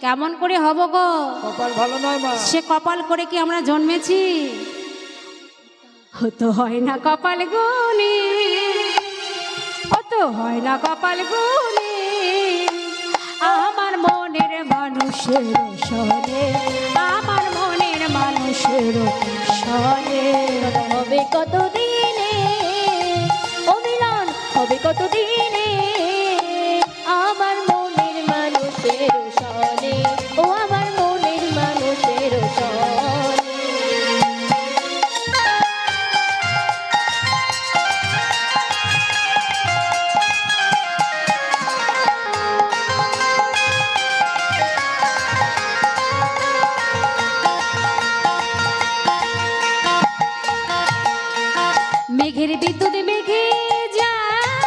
কেমন করে হব গো? কপাল ভালো নয় মা। সে কপাল করে কি আমরা জন্মেছি? হতো হয় না কপাল গুলি, হতো হয় না কপাল গুলি, আমার মনের মানুষের সনে, আমার মনের মানুষের সনে হবে কত